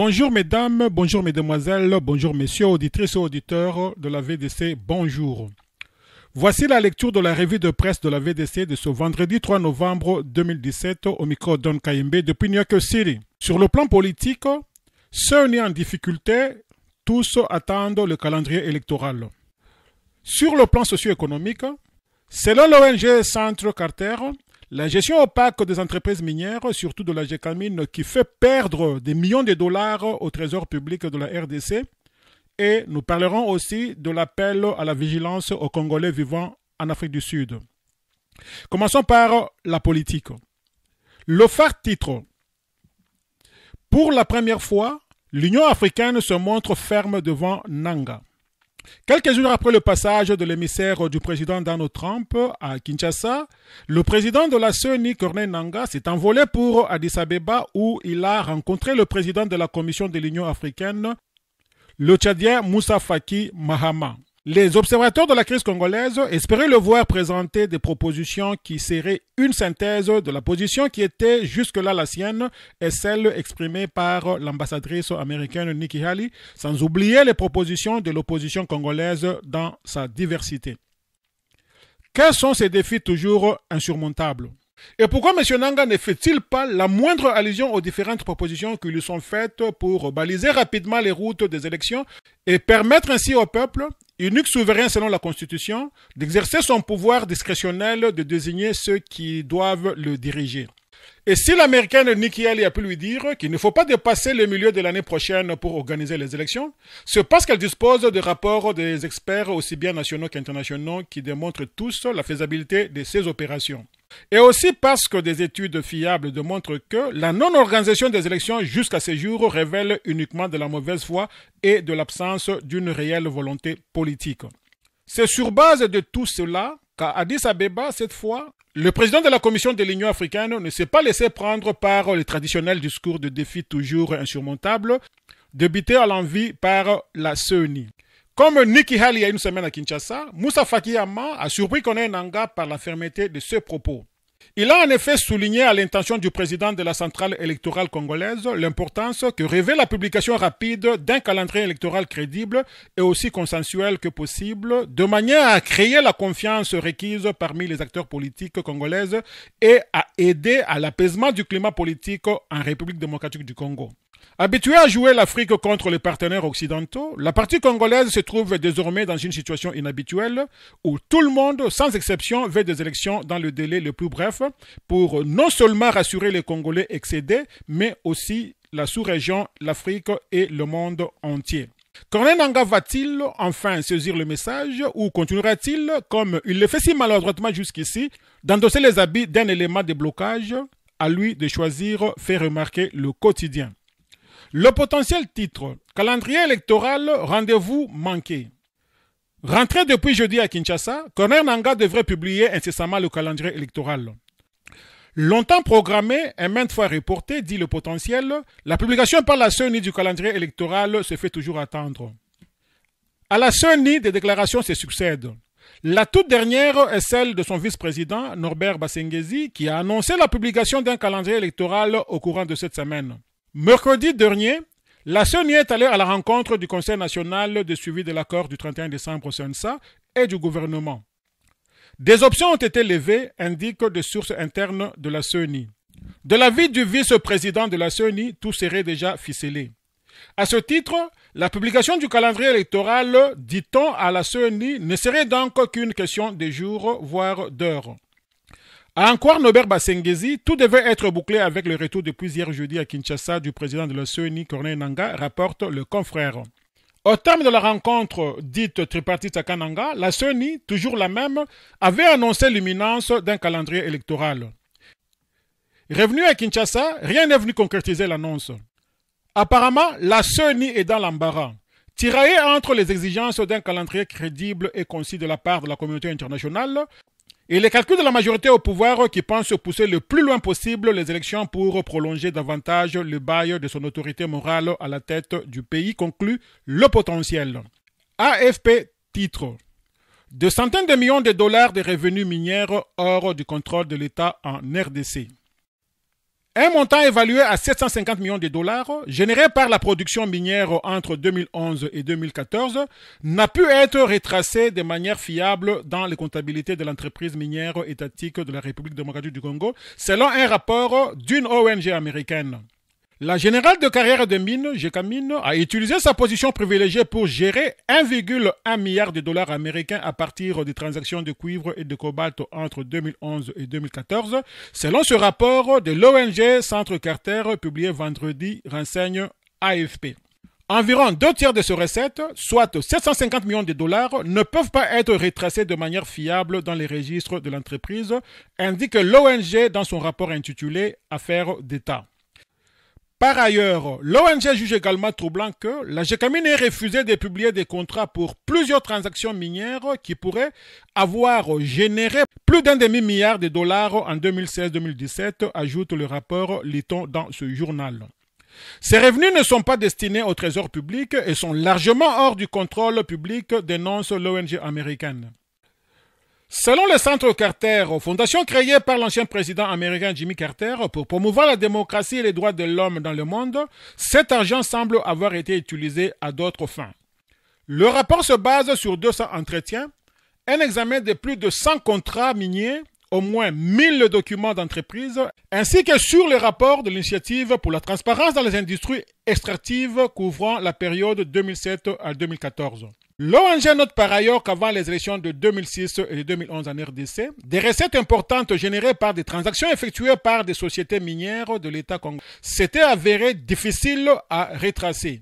Bonjour mesdames, bonjour mesdemoiselles, bonjour messieurs, auditrices et auditeurs de la VDC, bonjour. Voici la lecture de la revue de presse de la VDC de ce vendredi 3 novembre 2017 au micro Don Kayembe depuis New York City. Sur le plan politique, ceux nés en difficulté, tous attendent le calendrier électoral. Sur le plan socio-économique, selon l'ONG Centre Carter, la gestion opaque des entreprises minières, surtout de la Gécamine, qui fait perdre des millions de dollars au trésor public de la RDC. Et nous parlerons aussi de l'appel à la vigilance aux Congolais vivant en Afrique du Sud. Commençons par la politique. Le phare titre. Pour la première fois, l'Union africaine se montre ferme devant Nanga. Quelques jours après le passage de l'émissaire du président Donald Trump à Kinshasa, le président de la CENI, Corneille Nangaa, s'est envolé pour Addis Abeba où il a rencontré le président de la Commission de l'Union africaine, le Tchadien Moussa Faki Mahama. Les observateurs de la crise congolaise espéraient le voir présenter des propositions qui seraient une synthèse de la position qui était jusque-là la sienne et celle exprimée par l'ambassadrice américaine Nikki Haley, sans oublier les propositions de l'opposition congolaise dans sa diversité. Quels sont ces défis toujours insurmontables ? Et pourquoi M. Nanga ne fait-il pas la moindre allusion aux différentes propositions qui lui sont faites pour baliser rapidement les routes des élections et permettre ainsi au peuple, unique souverain selon la Constitution, d'exercer son pouvoir discrétionnel de désigner ceux qui doivent le diriger? Et si l'américaine Nikki Haley a pu lui dire qu'il ne faut pas dépasser le milieu de l'année prochaine pour organiser les élections, c'est parce qu'elle dispose de rapports des experts aussi bien nationaux qu'internationaux qui démontrent tous la faisabilité de ces opérations. Et aussi parce que des études fiables démontrent que la non-organisation des élections jusqu'à ce jour révèle uniquement de la mauvaise foi et de l'absence d'une réelle volonté politique. C'est sur base de tout cela qu'à Addis Abeba, cette fois, le président de la Commission de l'Union africaine ne s'est pas laissé prendre par le traditionnel discours de défi toujours insurmontable, débité à l'envi par la CENI. Comme Nikki Haley il y a une semaine à Kinshasa, Moussa Faki Mahama a surpris Corneille Nangaa par la fermeté de ses propos. Il a en effet souligné à l'intention du président de la centrale électorale congolaise l'importance que revêt la publication rapide d'un calendrier électoral crédible et aussi consensuel que possible, de manière à créer la confiance requise parmi les acteurs politiques congolaises et à aider à l'apaisement du climat politique en République démocratique du Congo. Habituée à jouer l'Afrique contre les partenaires occidentaux, la partie congolaise se trouve désormais dans une situation inhabituelle où tout le monde, sans exception, veut des élections dans le délai le plus bref pour non seulement rassurer les Congolais excédés, mais aussi la sous-région, l'Afrique et le monde entier. Corneille Nangaa va-t-il enfin saisir le message ou continuera-t-il, comme il le fait si maladroitement jusqu'ici, d'endosser les habits d'un élément de blocage, à lui de choisir faire remarquer le quotidien? Le potentiel titre « Calendrier électoral, rendez-vous manqué ». Rentré depuis jeudi à Kinshasa, Corneille Nangaa devrait publier incessamment le calendrier électoral. Longtemps programmé et maintes fois reporté, dit le potentiel, la publication par la CENI du calendrier électoral se fait toujours attendre. À la CENI, des déclarations se succèdent. La toute dernière est celle de son vice-président, Norbert Basengezi, qui a annoncé la publication d'un calendrier électoral au courant de cette semaine. Mercredi dernier, la CENI est allée à la rencontre du Conseil national de suivi de l'accord du 31 décembre CENSA et du gouvernement. Des options ont été levées, indiquent des sources internes de la CENI. De l'avis du vice-président de la CENI, tout serait déjà ficelé. À ce titre, la publication du calendrier électoral, dit-on à la CENI, ne serait donc qu'une question de jours, voire d'heures. À en croire Norbert Basengezi, tout devait être bouclé avec le retour depuis hier jeudi à Kinshasa du président de la CENI, Corneille Nangaa, rapporte le confrère. Au terme de la rencontre dite tripartite à Kananga, la CENI, toujours la même, avait annoncé l'imminence d'un calendrier électoral. Revenu à Kinshasa, rien n'est venu concrétiser l'annonce. Apparemment, la CENI est dans l'embarras. Tiraillée entre les exigences d'un calendrier crédible et concis de la part de la communauté internationale, et les calculs de la majorité au pouvoir qui pense pousser le plus loin possible les élections pour prolonger davantage le bail de son autorité morale à la tête du pays, conclut le potentiel. AFP titre. De centaines de millions de dollars de revenus miniers hors du contrôle de l'État en RDC. Un montant évalué à 750 millions de dollars, généré par la production minière entre 2011 et 2014, n'a pu être retracé de manière fiable dans les comptabilités de l'entreprise minière étatique de la République démocratique du Congo, selon un rapport d'une ONG américaine. La générale de carrière de mines, Gécamines, a utilisé sa position privilégiée pour gérer 1,1 milliard de dollars américains à partir des transactions de cuivre et de cobalt entre 2011 et 2014, selon ce rapport de l'ONG Centre Carter publié vendredi, renseigne AFP. Environ 2/3 de ces recettes, soit 750 millions de dollars, ne peuvent pas être retracées de manière fiable dans les registres de l'entreprise, indique l'ONG dans son rapport intitulé « Affaires d'État ». Par ailleurs, l'ONG juge également troublant que la Gécamine ait refusé de publier des contrats pour plusieurs transactions minières qui pourraient avoir généré plus d'un demi-milliard de dollars en 2016-2017, ajoute le rapport, lit-on dans ce journal. Ces revenus ne sont pas destinés au trésor public et sont largement hors du contrôle public, dénonce l'ONG américaine. Selon le Centre Carter, fondation créée par l'ancien président américain Jimmy Carter pour promouvoir la démocratie et les droits de l'homme dans le monde, cet argent semble avoir été utilisé à d'autres fins. Le rapport se base sur 200 entretiens, un examen de plus de 100 contrats miniers, au moins 1000 documents d'entreprise, ainsi que sur le rapport de l'initiative pour la transparence dans les industries extractives couvrant la période 2007 à 2014. L'ONG note par ailleurs qu'avant les élections de 2006 et de 2011 en RDC, des recettes importantes générées par des transactions effectuées par des sociétés minières de l'État congolais s'étaient avérées difficiles à retracer.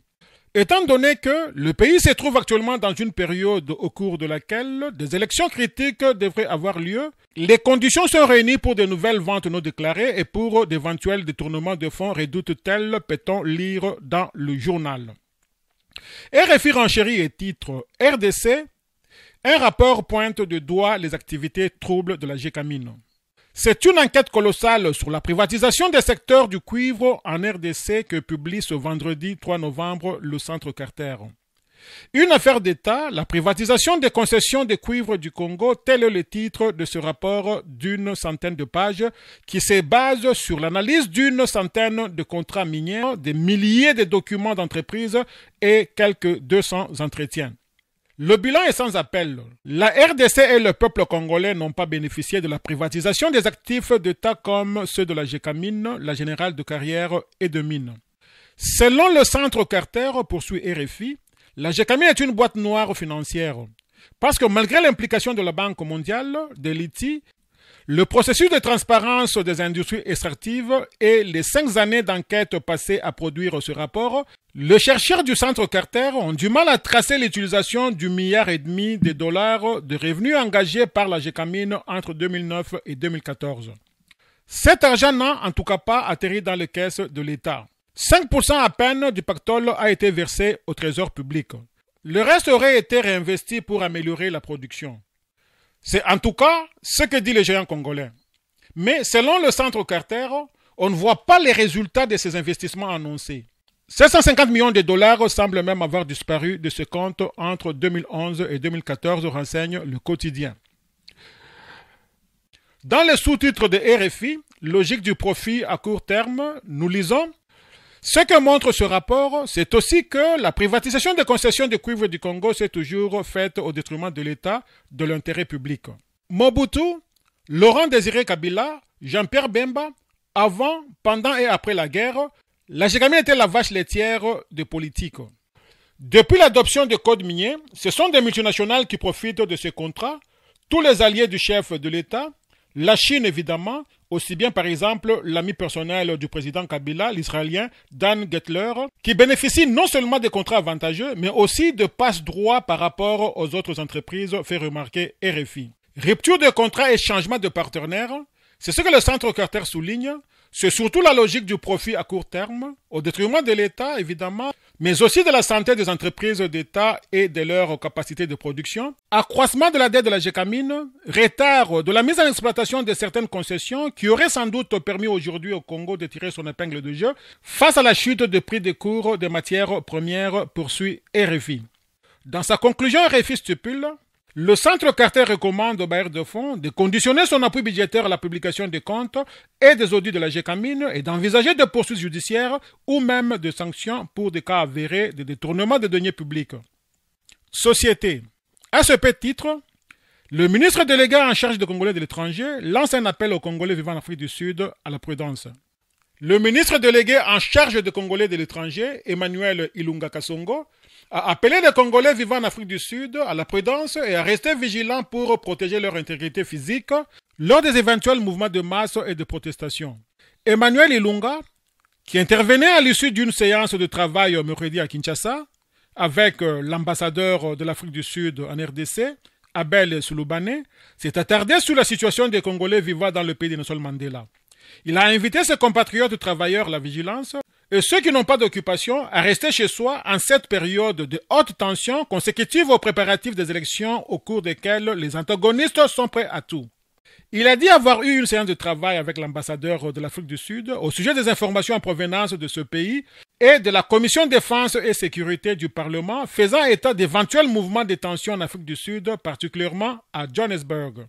Étant donné que le pays se trouve actuellement dans une période au cours de laquelle des élections critiques devraient avoir lieu, les conditions sont réunies pour de nouvelles ventes non déclarées et pour d'éventuels détournements de fonds, redoutent-elles, peut-on lire dans le journal. RFI renchérit et titre RDC, un rapport pointe du doigt les activités troubles de la Gécamine. C'est une enquête colossale sur la privatisation des secteurs du cuivre en RDC que publie ce vendredi 3 novembre le Centre Carter. Une affaire d'État, la privatisation des concessions de cuivre du Congo, tel est le titre de ce rapport d'une centaine de pages qui se base sur l'analyse d'une centaine de contrats miniers, des milliers de documents d'entreprise et quelques 200 entretiens. Le bilan est sans appel. La RDC et le peuple congolais n'ont pas bénéficié de la privatisation des actifs d'État comme ceux de la Gécamine, la Générale de carrière et de mines. Selon le Centre Carter, poursuit RFI, la Gécamine est une boîte noire financière. Parce que malgré l'implication de la Banque mondiale, de l'ITI, le processus de transparence des industries extractives et les 5 années d'enquête passées à produire ce rapport, les chercheurs du Centre Carter ont du mal à tracer l'utilisation du milliard et demi de dollars de revenus engagés par la Gécamine entre 2009 et 2014. Cet argent n'a en tout cas pas atterri dans les caisses de l'État. 5% à peine du pactole a été versé au trésor public. Le reste aurait été réinvesti pour améliorer la production. C'est en tout cas ce que dit le géant congolais. Mais selon le Centre Carter, on ne voit pas les résultats de ces investissements annoncés. 750 millions de dollars semblent même avoir disparu de ce compte entre 2011 et 2014, renseigne le quotidien. Dans les sous-titres de RFI, logique du profit à court terme, nous lisons: ce que montre ce rapport, c'est aussi que la privatisation des concessions de cuivre du Congo s'est toujours faite au détriment de l'État, de l'intérêt public. Mobutu, Laurent Désiré Kabila, Jean-Pierre Bemba, avant, pendant et après la guerre, la Gécamine était la vache laitière des politiques. Depuis l'adoption des codes miniers, ce sont des multinationales qui profitent de ces contrats, tous les alliés du chef de l'État, la Chine évidemment, aussi bien par exemple l'ami personnel du président Kabila, l'Israélien Dan Gettler, qui bénéficie non seulement des contrats avantageux, mais aussi de passe-droit par rapport aux autres entreprises, fait remarquer RFI. Rupture de contrats et changement de partenaires, c'est ce que le Centre Carter souligne. C'est surtout la logique du profit à court terme, au détriment de l'État évidemment, mais aussi de la santé des entreprises d'État et de leur capacité de production, accroissement de la dette de la Gécamine, retard de la mise en exploitation de certaines concessions qui auraient sans doute permis aujourd'hui au Congo de tirer son épingle de jeu face à la chute des prix des cours des matières premières, poursuit RFI. Dans sa conclusion, RFI stipule: Le Centre Carter recommande aux bailleurs de fonds de conditionner son appui budgétaire à la publication des comptes et des audits de la GECAMIN et d'envisager des poursuites judiciaires ou même des sanctions pour des cas avérés de détournement de deniers publics. Société. À ce petit titre, le ministre délégué en charge des Congolais de l'étranger lance un appel aux Congolais vivant en Afrique du Sud à la prudence. Le ministre délégué en charge des Congolais de l'étranger, Emmanuel Ilunga Kasongo, a appelé les Congolais vivant en Afrique du Sud à la prudence et à rester vigilants pour protéger leur intégrité physique lors des éventuels mouvements de masse et de protestation. Emmanuel Ilunga, qui intervenait à l'issue d'une séance de travail mercredi à Kinshasa avec l'ambassadeur de l'Afrique du Sud en RDC, Abel Souloubane, s'est attardé sur la situation des Congolais vivant dans le pays de Nelson Mandela. Il a invité ses compatriotes travailleurs à la vigilance et ceux qui n'ont pas d'occupation à rester chez soi en cette période de haute tension consécutive aux préparatifs des élections au cours desquelles les antagonistes sont prêts à tout. Il a dit avoir eu une séance de travail avec l'ambassadeur de l'Afrique du Sud au sujet des informations en provenance de ce pays et de la Commission défense et sécurité du Parlement faisant état d'éventuels mouvements de tension en Afrique du Sud, particulièrement à Johannesburg.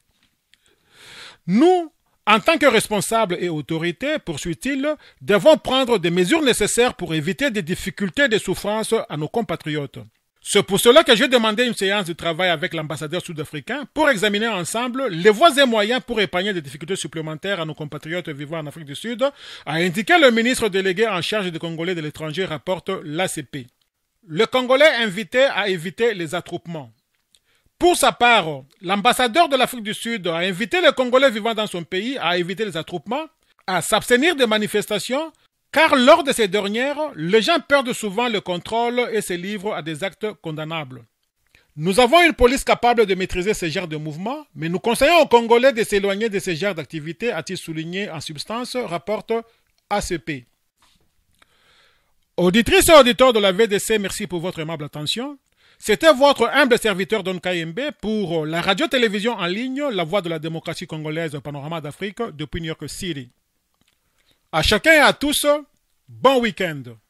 Nous, en tant que responsables et autorités, poursuit-il, devons prendre des mesures nécessaires pour éviter des difficultés et des souffrances à nos compatriotes. C'est pour cela que j'ai demandé une séance de travail avec l'ambassadeur sud-africain pour examiner ensemble les voies et moyens pour épargner des difficultés supplémentaires à nos compatriotes vivant en Afrique du Sud, a indiqué le ministre délégué en charge des Congolais de l'étranger, rapporte l'ACP. Le Congolais invité à éviter les attroupements. Pour sa part, l'ambassadeur de l'Afrique du Sud a invité les Congolais vivant dans son pays à éviter les attroupements, à s'abstenir des manifestations, car lors de ces dernières, les gens perdent souvent le contrôle et se livrent à des actes condamnables. Nous avons une police capable de maîtriser ce genre de mouvements, mais nous conseillons aux Congolais de s'éloigner de ce genre d'activités, a-t-il souligné en substance, rapporte ACP. Auditrices et auditeurs de la VDC, merci pour votre aimable attention. C'était votre humble serviteur Don Kayembe pour la radio-télévision en ligne La Voix de la démocratie congolaise Panorama d'Afrique depuis New York City. À chacun et à tous, bon week-end.